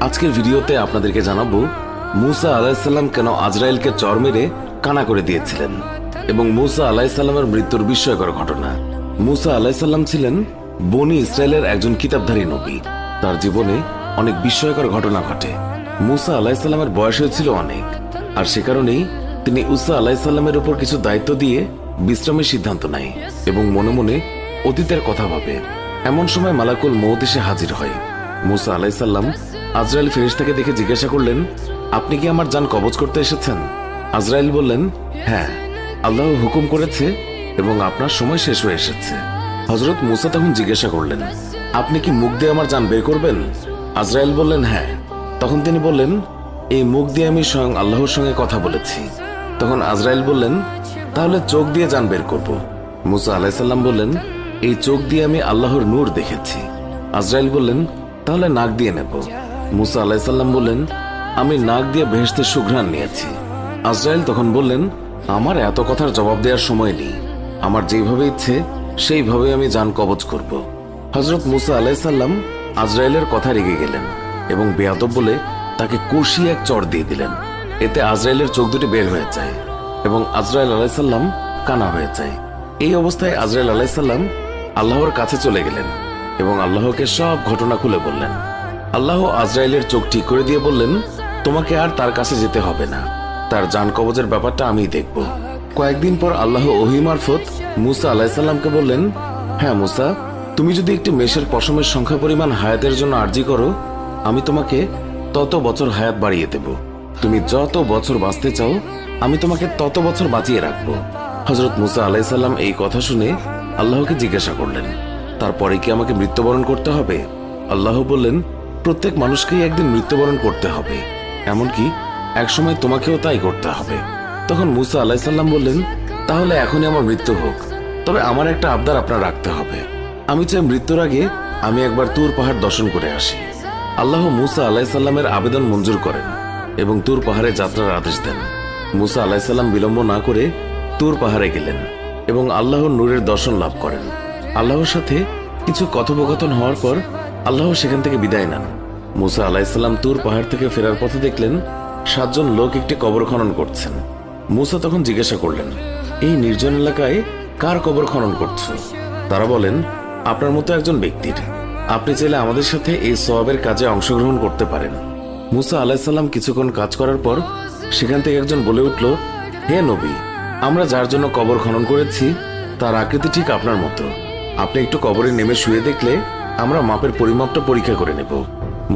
আজকের ভিডিওতে আপনাদেরকে জানাবো মুসা আলাইহিসসালাম কেন আজরাইলকে চর মেরে কানা করে দিয়েছিলেন এবং মুসা আলাইহিসসালামের মৃত্যুর বিস্ময়কর ঘটনা। মুসা আলাইহিসসালাম ছিলেন বনি ইসরায়েলের একজন কিতাবধারী নবী। তার জীবনে অনেক বিস্ময়কর ঘটনা ঘটে। মুসা আলাইহিসসালামের বয়স হয়েছিল অনেক, আর সে কারণেই তিনি ঈসা আলাইহিসসালামের উপর কিছু দায়িত্ব দিয়ে বিশ্রামের সিদ্ধান্ত নেয় এবং মনে মনে অতীতের কথা ভাবে। এমন সময় মালাকুল মউত এসে হাজির হয়। মুসা আলাইহিসসালাম আজরাইল ফেরেশতাকে দেখে জিজ্ঞাসা করলেন, আপনি কি আমার জান কবজ করতে এসেছেন? আজরাইল বললেন, হ্যাঁ, আল্লাহ হুকুম করেছে এবং আপনার সময় শেষ হয়ে এসেছে। হযরত মুসা তখন জিজ্ঞাসা করলেন, আপনি কি মুখ দিয়ে আমার জান বের করবেন? আজরাইল বললেন, হ্যাঁ। তখন তিনি বললেন, এই মুখ দিয়ে আমি স্বয়ং আল্লাহর সঙ্গে কথা বলেছি। তখন আজরাইল বললেন, তাহলে চোখ দিয়ে জান বের করব। মুসা আলাইহিসসালাম বললেন, এই চোখ দিয়ে আমি আল্লাহর নূর দেখেছি। আজরাইল বললেন, তাহলে নাক দিয়ে নেব। মুসা আলাইহিসসালাম বললেন, আমি নাক দিয়ে বেহেশতের সুঘ্রাণ নিয়েছি। আজরাইল তখন বললেন, আমার এত কথার জবাব দেওয়ার সময় নেই, আমার যেভাবে ইচ্ছে সেইভাবে আমি জান কবজ করব। হযরত মুসা আলাইহিসসালাম আজরাইলের কথা রেগে গেলেন এবং বেয়াদব বলে তাকে কষিয়ে এক চড় দিয়ে দিলেন। এতে আজরাইলের চোখ দুটি বের হয়ে যায় এবং আজরাইল আলাইহিসসালাম কানা হয়ে যায়। এই অবস্থায় আজরাইল আলাইহিসসালাম আল্লাহর কাছে চলে গেলেন এবং আল্লাহকে সব ঘটনা খুলে বললেন। আল্লাহ আজরাইলের চোখ ঠিক করে দিয়ে বললেন, তোমাকে আর তার কাছে যেতে হবে না, তার জান কবজের ব্যাপারটা আমিই দেখব। কয়েকদিন পর আল্লাহ ওহী মারফত মুসা আলাইহিসসালামকে বললেন, হ্যাঁ মুসা, তুমি যদি একটি মেষের পশমের সংখ্যা পরিমাণ হায়াতের জন্য আরজি করো, আমি তোমাকে তত বছর হায়াত বাড়িয়ে দেব। তুমি যত বছর বাঁচতে চাও, আমি তোমাকে তত বছর বাঁচিয়ে রাখবো। হযরত মুসা আলাইহিসসালাম এই কথা শুনে আল্লাহকে জিজ্ঞাসা করলেন, তারপরে কি আমাকে মৃত্যুবরণ করতে হবে? আল্লাহ বললেন, প্রত্যেক মানুষকেই একদিন মৃত্যুবরণ করতে হবে, এমনকি একসময় তোমাকেও তাই করতে হবে। তখন মুসা আলাইহিসসালাম বললেন, তাহলে এখনই আমার মৃত্যু হোক, তবে আমার একটা আবদার আপনার রাখতে হবে। আমি চাই মৃত্যুর আগে আমি একবার তুর পাহাড় দর্শন করে আসি। আল্লাহ মুসা আলাইহিসসালামের আবেদন মঞ্জুর করেন এবং তুর পাহাড়ে যাত্রার আদেশ দেন। মুসা আলাইহিসসালাম বিলম্ব না করে তুর পাহাড়ে গেলেন এবং আল্লাহর নূরের দর্শন লাভ করেন। আল্লাহর সাথে কিছু কথোপকথন হওয়ার পর আল্লাহ সেখান থেকে বিদায় নেন। মুসা আলাইহিসসালাম তুর পাহাড় থেকে ফেরার পথে দেখলেন 7 জন লোক একটি কবর খনন করছেন। মুসা তখন জিজ্ঞাসা করলেন, এই নির্জন এলাকায় কার কবর খনন করছো? তারা বলেন, আপনার মতো একজন ব্যক্তির। আপনি চাইলে আমাদের সাথে এই সওয়াবের কাজে অংশগ্রহণ করতে পারেন। মুসা আলাইহিসসালাম কিছুক্ষণ কাজ করার পর সেখান থেকে একজন বলে উঠল, হে নবী, আমরা যার জন্য কবর খনন করেছি তার আকৃতি ঠিক আপনার মতো। আপনি একটু কবরে নেমে শুয়ে দেখলে আমরা মাপের পরিমাপটা পরীক্ষা করে নেব।